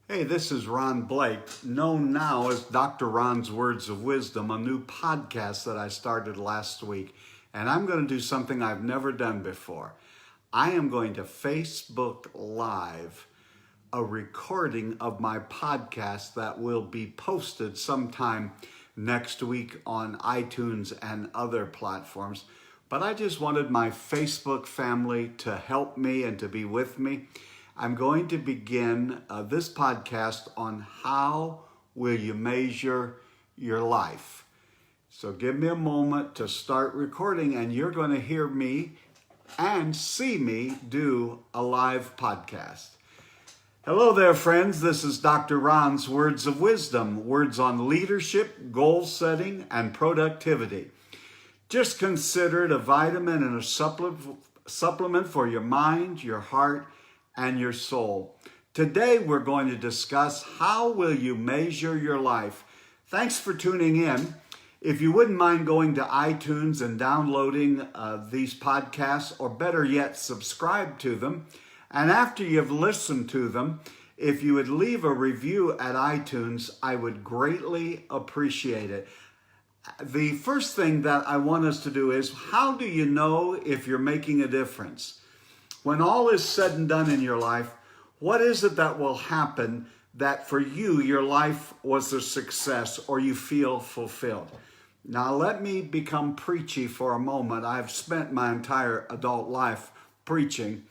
Hey, this is Ron Blake, known now as Dr. Ron's Words of Wisdom, a new podcast that I started last week. And I'm going to do something I've never done before. I am going to Facebook Live a recording of my podcast that will be posted sometime next week on iTunes and other platforms. But I just wanted my Facebook family to help me and to be with me. I'm going to begin this podcast on how will you measure your life. So give me a moment to start recording, and you're going to hear me and see me do a live podcast. Hello there, friends. This is Dr. Ron's Words of Wisdom, words on leadership, goal setting, and productivity. Just consider it a vitamin and a supplement for your mind, your heart, and your soul. Today we're going to discuss how will you measure your life. Thanks for tuning in. If you wouldn't mind going to iTunes and downloading these podcasts, or better yet, subscribe to them. And after you've listened to them, if you would leave a review at iTunes, I would greatly appreciate it. The first thing that I want us to do is, how do you know if you're making a difference? When all is said and done in your life, what is it that will happen that for you, your life was a success or you feel fulfilled? Now, let me become preachy for a moment. I've spent my entire adult life preaching.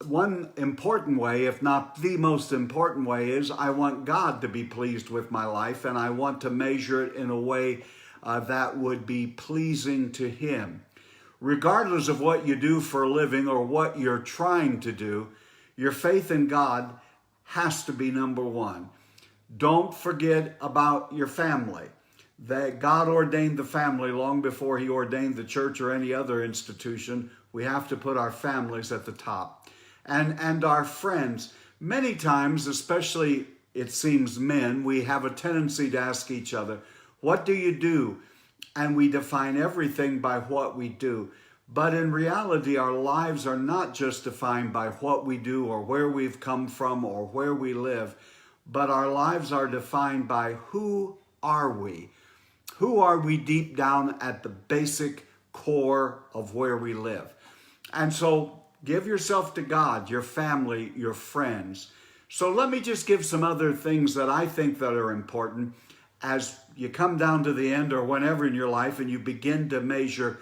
One important way, if not the most important way, is I want God to be pleased with my life, and I want to measure it in a way that would be pleasing to Him. Regardless of what you do for a living or what you're trying to do, your faith in God has to be number one. Don't forget about your family. That God ordained the family long before He ordained the church or any other institution. We have to put our families at the top. And our friends. Many times, especially it seems men, we have a tendency to ask each other, what do you do? And we define everything by what we do. But in reality, our lives are not just defined by what we do or where we've come from or where we live, but our lives are defined by who are we? Who are we deep down at the basic core of where we live? And so give yourself to God, your family, your friends. So let me just give some other things that I think that are important as you come down to the end or whenever in your life and you begin to measure,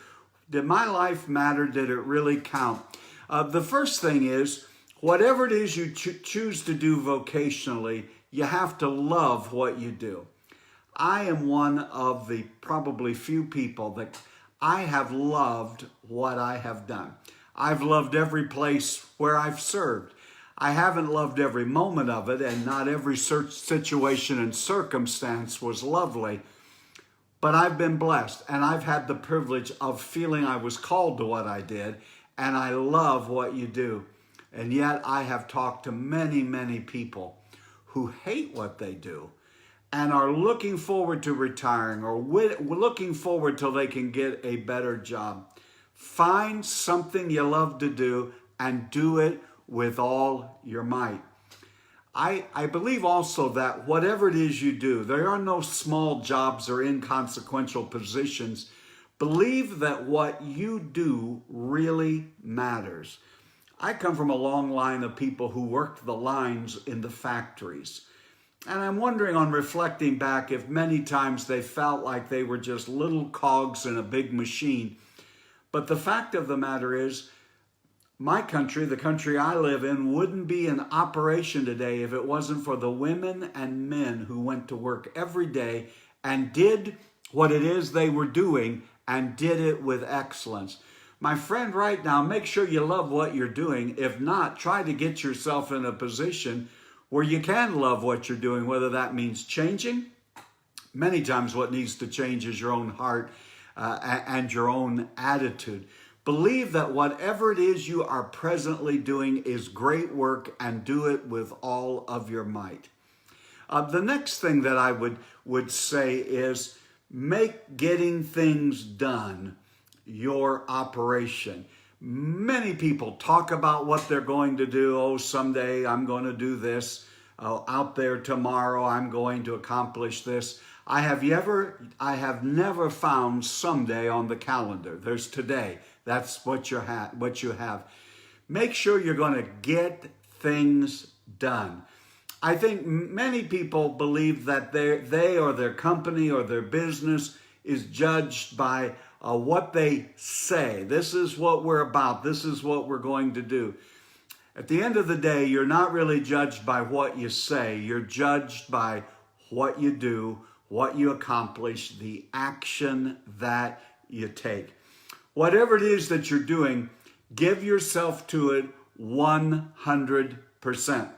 did my life matter? Did it really count? The first thing is, whatever it is you choose to do vocationally, you have to love what you do. I am one of the probably few people that I have loved what I have done. I've loved every place where I've served. I haven't loved every moment of it, and not every situation and circumstance was lovely. But I've been blessed, and I've had the privilege of feeling I was called to what I did, and I love what you do. And yet I have talked to many, many people who hate what they do and are looking forward to retiring or looking forward till they can get a better job. Find something you love to do and do it with all your might. I believe also that whatever it is you do, there are no small jobs or inconsequential positions. Believe that what you do really matters. I come from a long line of people who worked the lines in the factories. And I'm wondering, on reflecting back, if many times they felt like they were just little cogs in a big machine. But the fact of the matter is, my country, the country I live in, wouldn't be in operation today if it wasn't for the women and men who went to work every day and did what it is they were doing and did it with excellence. My friend, right now, make sure you love what you're doing. If not, try to get yourself in a position where you can love what you're doing, whether that means changing. Many times what needs to change is your own heart and your own attitude. Believe that whatever it is you are presently doing is great work, and do it with all of your might. The next thing that I would say is, make getting things done your operation. Many people talk about what they're going to do. Oh, someday I'm going to do this. out there tomorrow, I'm going to accomplish this. I have never found someday on the calendar. There's today. That's what you have. Make sure you're going to get things done. I think many people believe that they or their company or their business is judged by what they say. This is what we're about. This is what we're going to do. At the end of the day, you're not really judged by what you say. You're judged by what you do, what you accomplish, the action that you take. Whatever it is that you're doing, give yourself to it 100%.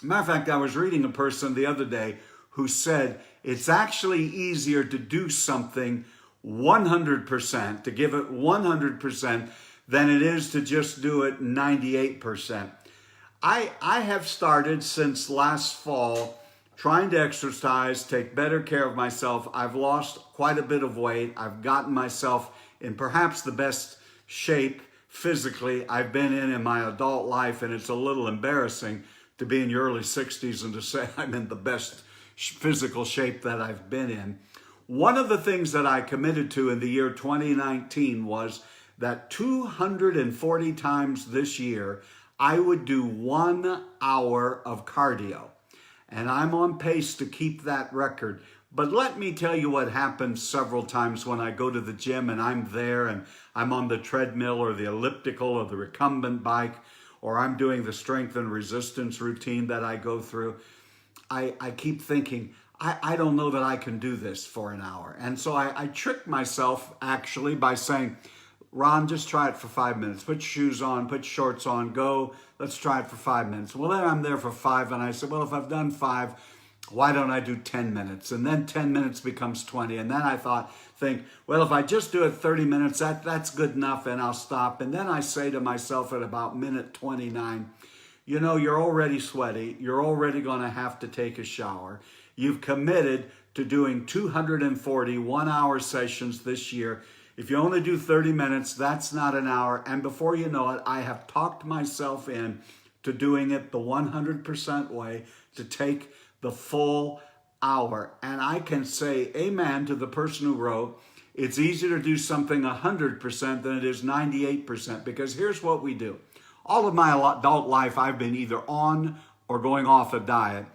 Matter of fact, I was reading a person the other day who said it's actually easier to do something 100%, to give it 100%, than it is to just do it 98%. I have started since last fall trying to exercise, take better care of myself. I've lost quite a bit of weight. I've gotten myself in perhaps the best shape physically I've been in my adult life, and it's a little embarrassing to be in your early 60s and to say I'm in the best physical shape that I've been in. One of the things that I committed to in the year 2019 was that 240 times this year, I would do 1 hour of cardio. And I'm on pace to keep that record. But let me tell you what happens several times when I go to the gym and I'm there and I'm on the treadmill or the elliptical or the recumbent bike, or I'm doing the strength and resistance routine that I go through. I keep thinking, I don't know that I can do this for an hour. And so I trick myself actually by saying, Ron, just try it for 5 minutes. Put your shoes on, put your shorts on, go. Let's try it for 5 minutes. Well, then I'm there for 5, and I said, well, if I've done 5, why don't I do 10 minutes? And then 10 minutes becomes 20. And then I think, well, if I just do it 30 minutes, that's good enough, and I'll stop. And then I say to myself at about minute 29, you know, you're already sweaty. You're already going to have to take a shower. You've committed to doing 240 1-hour sessions this year. If you only do 30 minutes, that's not an hour. And before you know it, I have talked myself in to doing it the 100% way, to take the full hour. And I can say amen to the person who wrote, it's easier to do something 100% than it is 98%, because here's what we do. All of my adult life, I've been either on or going off a diet.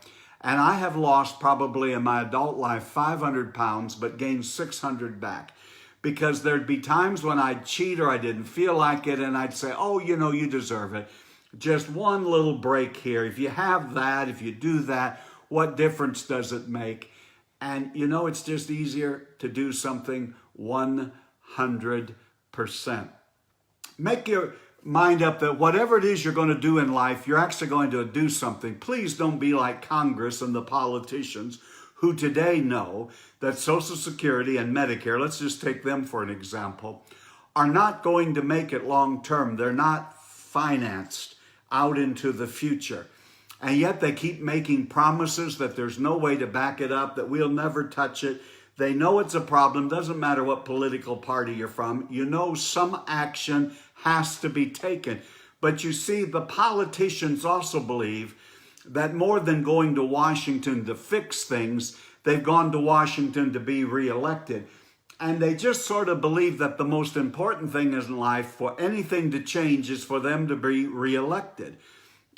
And I have lost probably in my adult life 500 pounds, but gained 600 back. Because there'd be times when I'd cheat or I didn't feel like it, and I'd say, oh, you know, you deserve it. Just one little break here. If you have that, if you do that, what difference does it make? And you know, it's just easier to do something 100%. Make your mind up that whatever it is you're going to do in life, you're actually going to do something. Please don't be like Congress and the politicians who today know that Social Security and Medicare, let's just take them for an example, are not going to make it long term. They're not financed out into the future. And yet they keep making promises that there's no way to back it up, that we'll never touch it. They know it's a problem. Doesn't matter what political party you're from. You know some action has to be taken. But you see, the politicians also believe that more than going to Washington to fix things, they've gone to Washington to be reelected. And they just sort of believe that the most important thing in life for anything to change is for them to be reelected.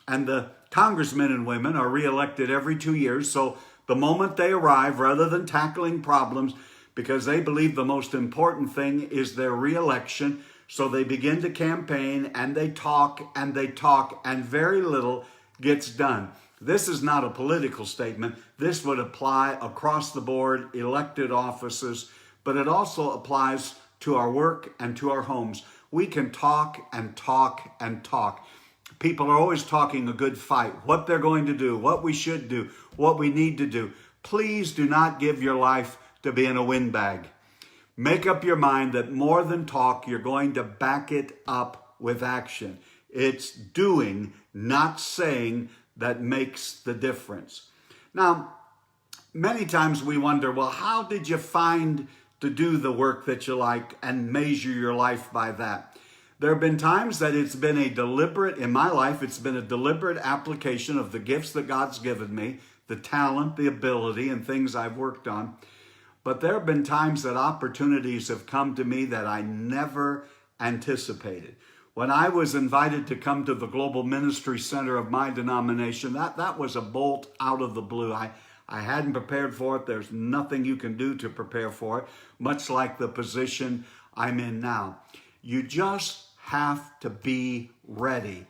And the congressmen and women are reelected every 2 years. So the moment they arrive, rather than tackling problems, because they believe the most important thing is their reelection, so they begin to campaign and they talk and they talk, and very little gets done. This is not a political statement. This would apply across the board, elected offices, but it also applies to our work and to our homes. We can talk and talk and talk. People are always talking a good fight, what they're going to do, what we should do, what we need to do. Please do not give your life to being a windbag. Make up your mind that more than talk, you're going to back it up with action. It's doing, not saying, that makes the difference. Now, many times we wonder, well, how did you find to do the work that you like and measure your life by that? There have been times that it's been a deliberate, in my life, it's been a deliberate application of the gifts that God's given me, the talent, the ability, and things I've worked on. But there have been times that opportunities have come to me that I never anticipated. When I was invited to come to the Global Ministry Center of my denomination, that was a bolt out of the blue. I hadn't prepared for it. There's nothing you can do to prepare for it, much like the position I'm in now. You just have to be ready.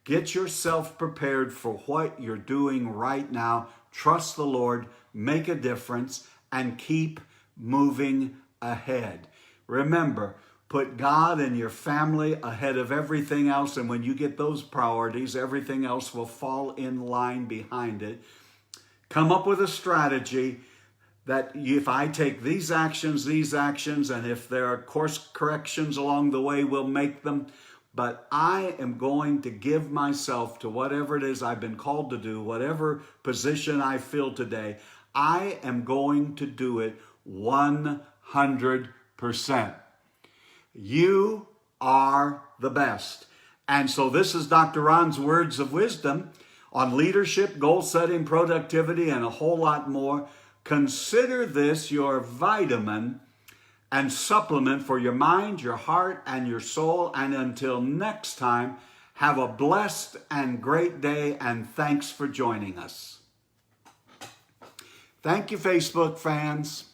Get yourself prepared for what you're doing right now. Trust the Lord, make a difference, and keep moving ahead. Remember, put God and your family ahead of everything else, and when you get those priorities, everything else will fall in line behind it. Come up with a strategy that if I take these actions, and if there are course corrections along the way, we'll make them. But I am going to give myself to whatever it is I've been called to do, whatever position I fill today. I am going to do it 100%. You are the best. And so this is Dr. Ron's words of wisdom on leadership, goal setting, productivity, and a whole lot more. Consider this your vitamin and supplement for your mind, your heart, and your soul. And until next time, have a blessed and great day, and thanks for joining us. Thank you, Facebook fans.